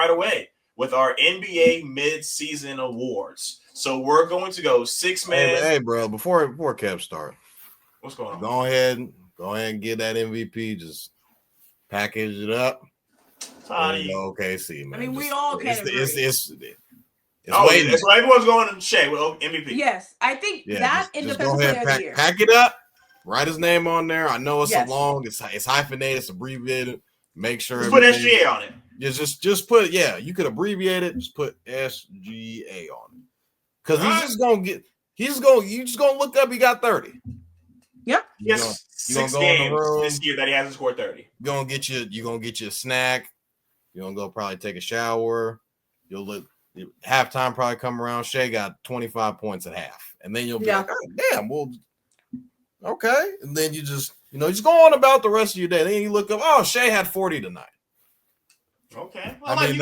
right away with our NBA Midseason Awards. So we're going to go 6-man. Hey, bro, before Kev start, What's going on? Go ahead and get that MVP. Just package it up. OKC, man. I mean, we all can agree. It's waiting. So everyone's going to Shea with MVP. Yes, I think that in Defensive Player of the Year. Pack it up. Write his name on there. I know it's so long. It's hyphenated. It's abbreviated. Make sure. Just put SGA on it. Yeah, just put. Yeah, you could abbreviate it. Just put SGA on it. Because he's just gonna get. You just gonna look up. He got 30. Yep. Yes. 6 games this year that he hasn't scored 30. You're gonna get you a snack. You're gonna go probably take a shower. You'll look halftime probably come around. Shea got 25 points at half, and then you'll be like, oh, damn, well, okay. And then you just just go on about the rest of your day. Then you look up, oh, Shea had 40 tonight. Okay, I like it.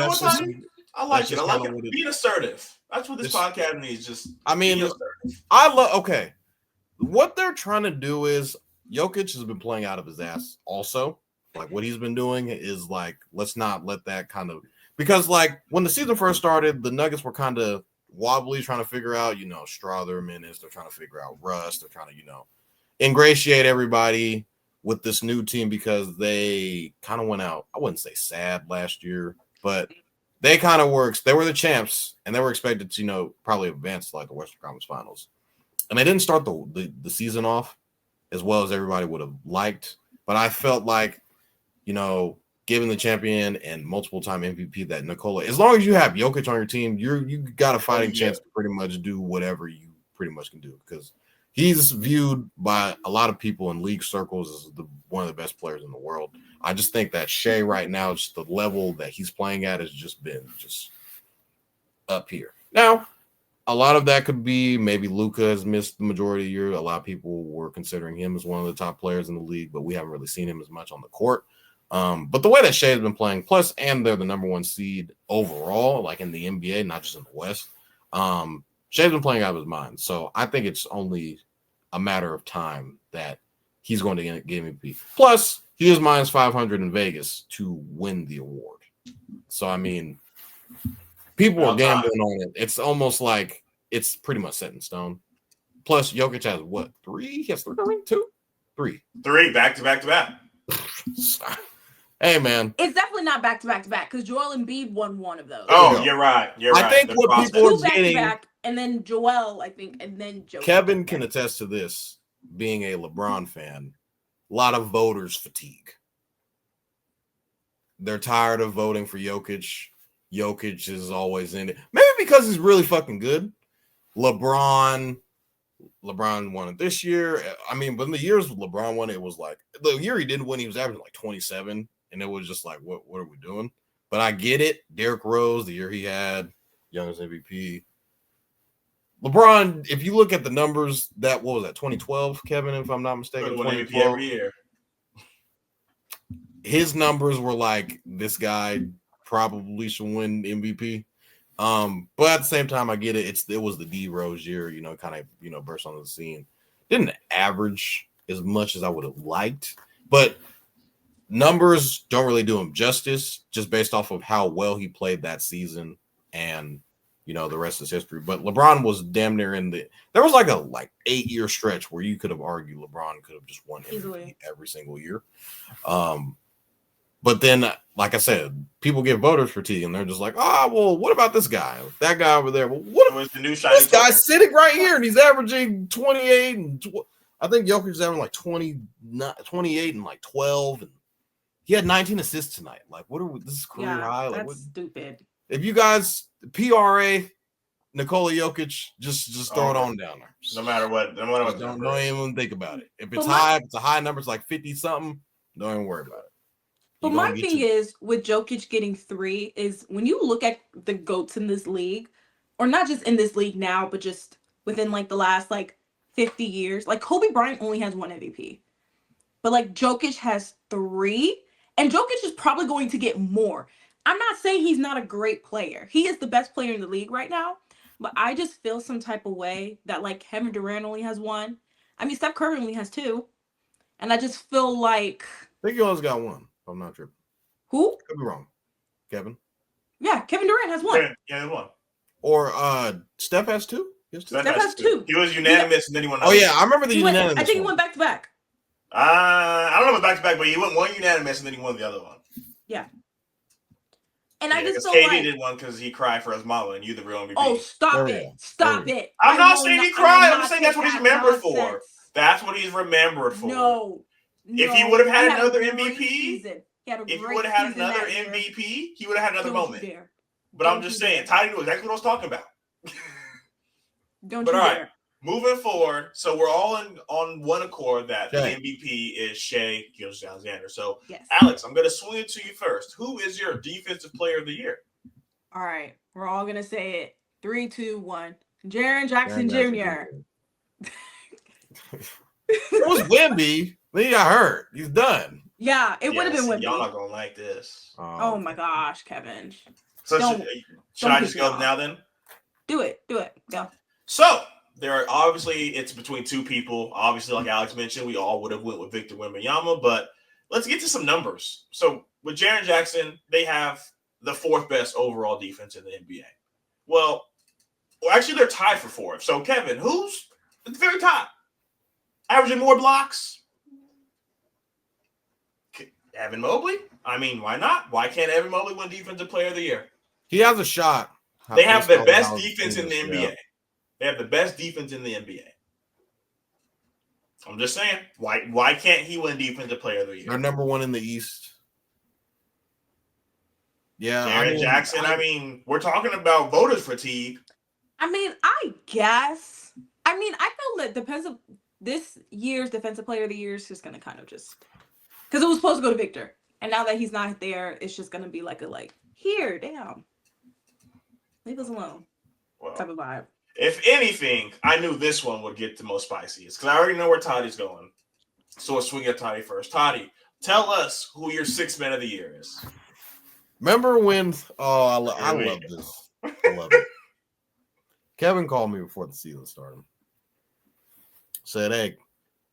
I like it. Being assertive. That's what this podcast needs. Just I love. Okay, what they're trying to do is Jokic has been playing out of his ass. Also, like what he's been doing is like, let's not let that kind of. Because, like, when the season first started, the Nuggets were kind of wobbly, trying to figure out, Strother minutes. They're trying to figure out rust. They're trying to, ingratiate everybody with this new team because they kind of went out. I wouldn't say sad last year, but they kind of were. They were the champs, and they were expected to, probably advance to, like, the Western Conference Finals. And they didn't start the season off as well as everybody would have liked. But I felt like, given the champion and multiple-time MVP that Nikola, as long as you have Jokic on your team, you got a fighting chance to pretty much do whatever you pretty much can do because he's viewed by a lot of people in league circles as one of the best players in the world. I just think that Shea right now, just the level that he's playing at has just been up here. Now, a lot of that could be maybe Luka has missed the majority of the year. A lot of people were considering him as one of the top players in the league, but we haven't really seen him as much on the court. But the way that Shea has been playing, plus, and they're the number one seed overall, like in the NBA, not just in the West. Shea's been playing out of his mind. So I think it's only a matter of time that he's going to get MVP. Plus, he is minus 500 in Vegas to win the award. So, I mean, people are gambling on it. It's almost like it's pretty much set in stone. Plus, Jokic has what? 3? He has 3? 2? 3. 3 back to back to back. Hey, man. It's definitely not back to back to back because Joel Embiid won one of those. Oh, you're right. I think what people are getting. Back, and then Joel, I think, and then Joel. Kevin can attest to this, being a LeBron fan. A lot of voters fatigue. They're tired of voting for Jokic. Jokic is always in it. Maybe because he's really fucking good. LeBron won it this year. I mean, but in the years LeBron won, it was like the year he didn't win, he was averaging like 27, and it was just like, what are we doing? But I get it. Derrick Rose, the year he had, youngest MVP. LeBron, if you look at the numbers, what was that, 2012, Kevin, if I'm not mistaken? 2012. Every year. His numbers were like, this guy probably should win MVP. But at the same time, I get it. It was the D Rose year, kind of, burst onto the scene. Didn't average as much as I would have liked, but numbers don't really do him justice just based off of how well he played that season and, the rest is history. But LeBron was damn near there was like a 8-year stretch where you could have argued LeBron could have just won MVP every single year. But then, like I said, people get voters fatigue, and they're just like, well, what about this guy? That guy over there? Well, what was the new shiny? This guy's sitting right here, and he's averaging 28 and I think Jokic is averaging like 28 and like 12, and he had 19 assists tonight. Like, what are we? This is career high. Like, that's stupid. If you guys PRA Nikola Jokic, just throw it on down there. No matter what, don't even think about it. If it's high, if it's a high number, it's like 50 something. Don't even worry about it. But my thing is with Jokic getting 3 is when you look at the GOATs in this league, or not just in this league now, but just within like the last 50 years, like Kobe Bryant only has 1 MVP, but like Jokic has 3, and Jokic is probably going to get more. I'm not saying he's not a great player. He is the best player in the league right now, but I just feel some type of way that like Kevin Durant only has 1. I mean, Steph Curry only has 2, and I just feel like I think he only got 1. I'm not tripping. Who? Could be wrong. Kevin? Yeah, Kevin Durant has 1. Yeah, he won. Or Steph has 2? Steph has 2. He was unanimous, and then he won. Oh yeah, I remember the unanimous. I think he went back to back. I don't know about back to back, but he went 1 unanimous, and then he won the other one. Yeah. And I just feel KD did one because he cried for his mama, and you the real MVP. Oh, stop it! Stop it! I'm not saying he cried. I'm just saying that's what he's remembered for. That's what he's remembered for. No. If he would have had another MVP, if he would have had another MVP, he would have had another moment. But I'm just saying, Toddy knew exactly what I was talking about. Don't you dare. Moving forward, so we're all on one accord that the MVP is Shai Gilgeous-Alexander. So, yes. Alex, I'm going to swing it to you first. Who is your defensive player of the year? All right. We're all going to say it. 3, 2, 1. Jaren Jackson Jr. It was Wemby. Then he got hurt. He's done. Yeah, it would have been Wemby. Y'all not going to like this. Oh, my gosh, Kevin. So should I just go now then? Do it. Go. So, it's between 2 people. Obviously, like Alex mentioned, we all would have went with Victor Wembanyama, but let's get to some numbers. So, with Jaren Jackson, they have the 4th best overall defense in the NBA. Well, actually, they're tied for 4th. So, Kevin, who's at the very top? Averaging more blocks? Evan Mobley? I mean, why not? Why can't Evan Mobley win Defensive Player of the Year? He has a shot. They have the best defense in the NBA. Yeah. They have the best defense in the NBA. I'm just saying, why can't he win Defensive Player of the Year? They're number 1 in the East. Yeah, Jaren Jackson. We're talking about voters fatigue. I guess. I feel that this year's Defensive Player of the Year is just gonna kind of just because it was supposed to go to Victor, and now that he's not there, it's just gonna be like here, damn, leave us alone type of vibe. If anything, I knew this one would get the most spiciest because I already know where Toddy's going. So we'll swing at Toddy first. Toddy, tell us who your 6th man of the year is. Remember when? Oh, I love this. I love it. Kevin called me before the season started. Said, "Hey,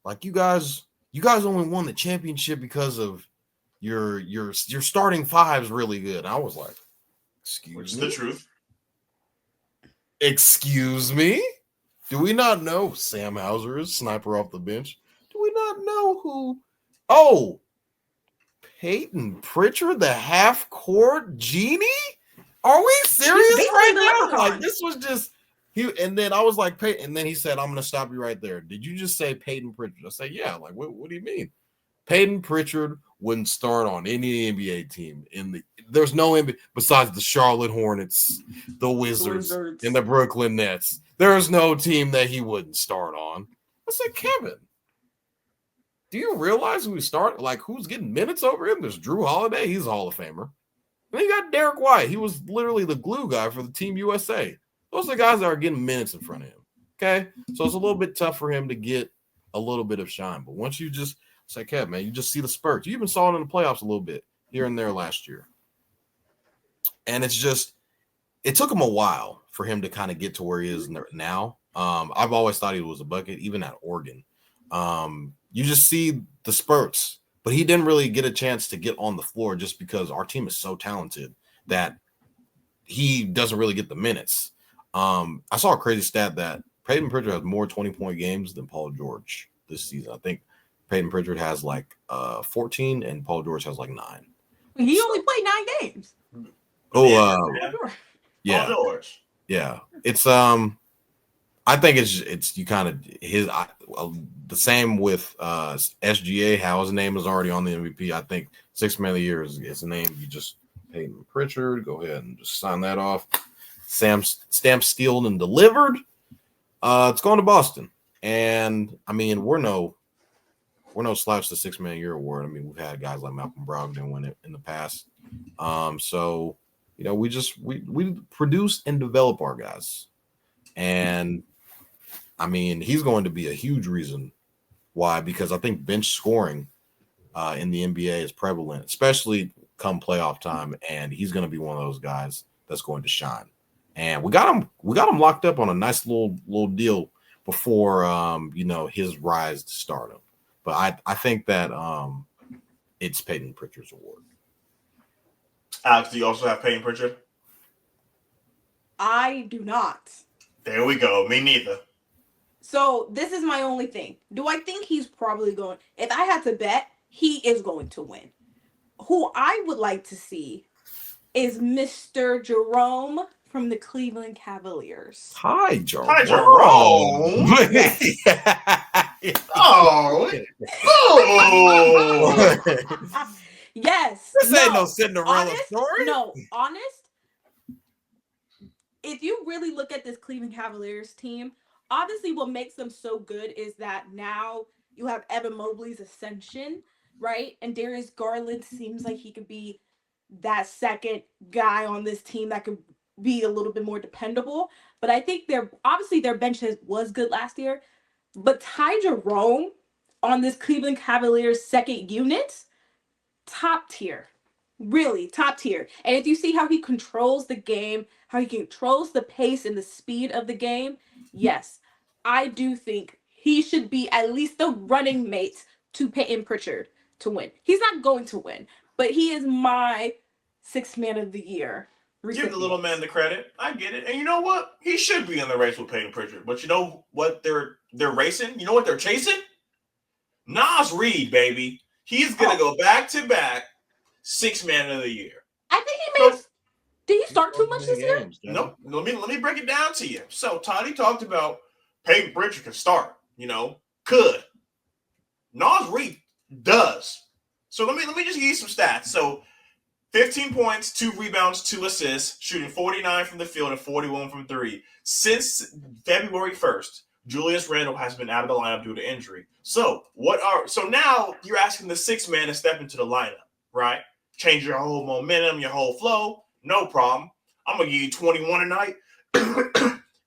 like you guys only won the championship because of your starting 5's really good." I was like, "Excuse me." Which is the truth. Excuse me? Do we not know Sam Hauser is sniper off the bench? Do we not know who? Oh, Peyton Pritchard, the half-court genie? Are we serious right now? Like, this was just and then I was like, Peyton, and then he said, "I'm going to stop you right there. Did you just say Peyton Pritchard?" I said, "Yeah." Like, what do you mean? Peyton Pritchard wouldn't start on any NBA team there's no NBA besides the Charlotte Hornets, the Wizards, and the Brooklyn Nets. There's no team that he wouldn't start on. I said, Kevin, do you realize who's getting minutes over him? There's Drew Holiday, he's a Hall of Famer. And you got Derek White. He was literally the glue guy for the Team USA. Those are the guys that are getting minutes in front of him. Okay? So it's a little bit tough for him to get a little bit of shine. But once you just say, Kev, man, you just see the spurts. You even saw it in the playoffs a little bit here and there last year. And it's just, it took him a while for him to kind of get to where he is now. I've always thought he was a bucket, even at Oregon. You just see the spurts, but he didn't really get a chance to get on the floor just because our team is so talented that he doesn't really get the minutes. I saw a crazy stat that Peyton Pritchard has more 20-point games than Paul George this season. I think Peyton Pritchard has 14 and Paul George has 9. He only played 9 games. Yeah. It's I think it's you kind of the same with SGA. How his name is already on the MVP. I think 6th man of the year is his name. You just Peyton Pritchard. Go ahead and just sign that off. Stamp sealed and delivered. It's going to Boston, and we're no slouch to 6th man of the year award. We've had guys like Malcolm Brogdon win it in the past. So we produce and develop our guys, and he's going to be a huge reason why, because I think bench scoring in the NBA is prevalent, especially come playoff time, and he's going to be one of those guys that's going to shine. And we got him locked up on a nice little deal before his rise to stardom. But I think that it's Peyton Pritchard's award. Alex, do you also have Peyton Pritchard? I do not. There we go. Me neither. So this is my only thing. Do I think he's probably going? If I had to bet, he is going to win. Who I would like to see is Mr. Jerome from the Cleveland Cavaliers. Hi, Jerome. Hi, Jerome. Oh. Oh. Yes. This ain't no Cinderella story. No, honest. If you really look at this Cleveland Cavaliers team, obviously what makes them so good is that now you have Evan Mobley's ascension, right? And Darius Garland seems like he could be that second guy on this team that could be a little bit more dependable. But I think their bench was good last year. But Ty Jerome on this Cleveland Cavaliers second unit, top tier. Really top tier. And if you see how he controls the game, how he controls the pace and the speed of the game, yes, I do think he should be at least the running mate to Peyton Pritchard to win. He's not going to win, but he is my sixth man of the year. Give the little man the credit. I get it. And you know what? He should be in the race with Peyton Pritchard. But you know what they're racing? You know what they're chasing? Nas Reed, baby. He's going to go back-to-back sixth man of the year. I think he made... Did he start too much this year? Nope. Let me break it down to you. So Toddy talked about Peyton Pritchard can start, could. Nas Reed does. So let me just give you some stats. So 15 points, 2 rebounds, 2 assists, shooting 49 from the field and 41 from 3. Since February 1st, Julius Randle has been out of the lineup due to injury. So now you're asking the sixth man to step into the lineup, right? Change your whole momentum, your whole flow. No problem. I'm going to give you 21 a night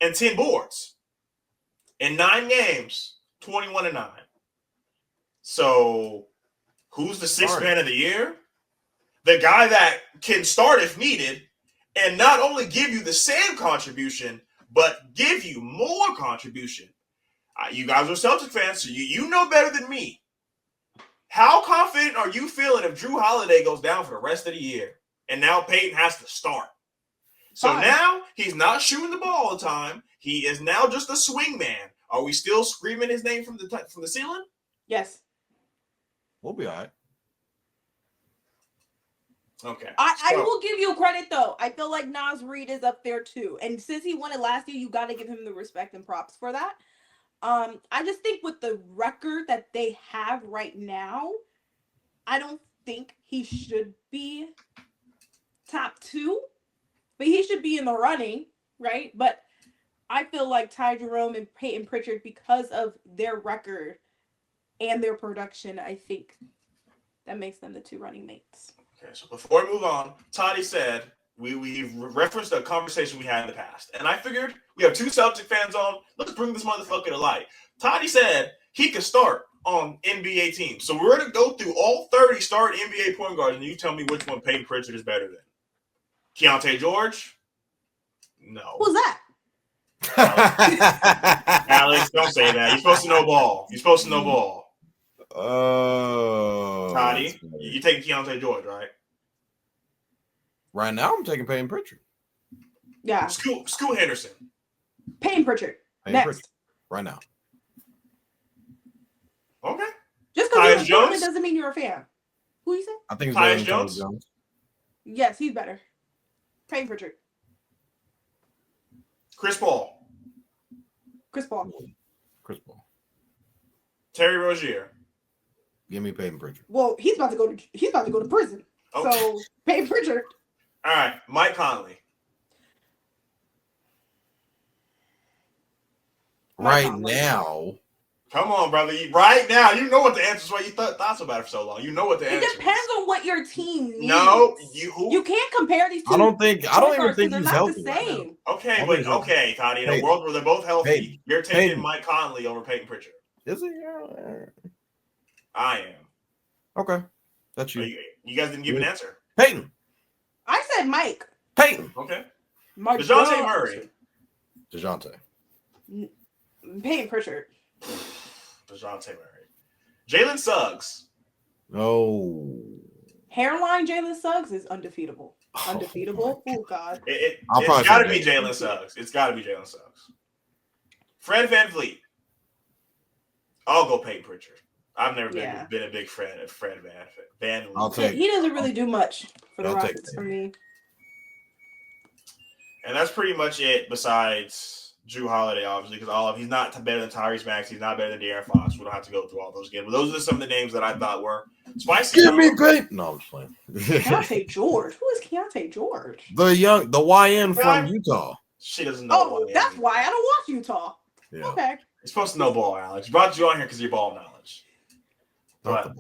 and 10 boards. In 9 games, 21 a 9. So who's the sixth man of the year? The guy that can start if needed and not only give you the same contribution, but give you more contribution. You guys are Celtics fans, so you know better than me. How confident are you feeling if Drew Holiday goes down for the rest of the year and now Peyton has to start? So now he's not shooting the ball all the time. He is now just a swing man. Are we still screaming his name from the ceiling? Yes. We'll be all right. Okay. I will give you credit, though. I feel like Nas Reed is up there, too. And since he won it last year, you got to give him the respect and props for that. I just think with the record that they have right now, I don't think he should be top 2. But he should be in the running, right? But I feel like Ty Jerome and Peyton Pritchard, because of their record and their production, I think that makes them the 2 running mates. Okay, so before we move on, Toddy said we referenced a conversation we had in the past. And I figured we have 2 Celtic fans on. Let's bring this motherfucker to light. Toddy said he could start on NBA teams. So we're going to go through all 30 starting NBA point guards, and you tell me which one Peyton Pritchard is better than. Keontae George? No. Who's that? Alex, don't say that. You're supposed to know ball. Oh. Toddy, you're taking Keontae George, right? Right now, I'm taking Peyton Pritchard. Yeah. Scoot Henderson. Peyton Pritchard. Peyton Next. Pritchard. Right now. Okay. Just because you're a fan Jones? doesn't mean you're a fan. Who you say? I think it's Tyus better than Jones? Yes, he's better. Peyton Pritchard. Chris Paul. Chris Paul. Terry Rozier. Give me Peyton Pritchard. Well, he's about to go to prison. Okay. So Peyton Pritchard. All right. Mike Conley. Right now. Come on, brother. Right now. You know what the answer is. Why you thought about it for so long. You know what the answer is. It depends on what your team needs. No. You can't compare these two. I don't even think they're he's not healthy the same. Okay, okay, Toddy. In a world where they're both healthy, you're taking Mike Conley over Peyton Pritchard. Is he? I am. Okay. That's you. You guys didn't give an answer. Peyton. I said Mike. Peyton. Okay. Mike DeJounte Murray. DeJounte. Peyton Pritchard. DeJounte Murray. Jalen Suggs. No. Hairline Jalen Suggs is undefeatable. undefeatable. Oh God. It's probably got to say be Jalen Suggs. It's got to be Jalen Suggs. Fred VanVleet. I'll go Peyton Pritchard. I've never been a big fan of Fred VanVleet. I'll take. He doesn't really do much for the I'll take Rockets for me. And that's pretty much it. Besides Drew Holiday, obviously, because he's not better than Tyrese Maxey. He's not better than De'Aaron Fox. We don't have to go through all those again. But those are some of the names that I thought were spicy. Give me Peyton. No, I'm just playing. Keontae George. Who is Keontae George? The YN from Utah. She doesn't know. Oh, that's why I don't watch Utah. Yeah. Okay. You're supposed to know ball, Alex. Brought you on here because of your ball knowledge. But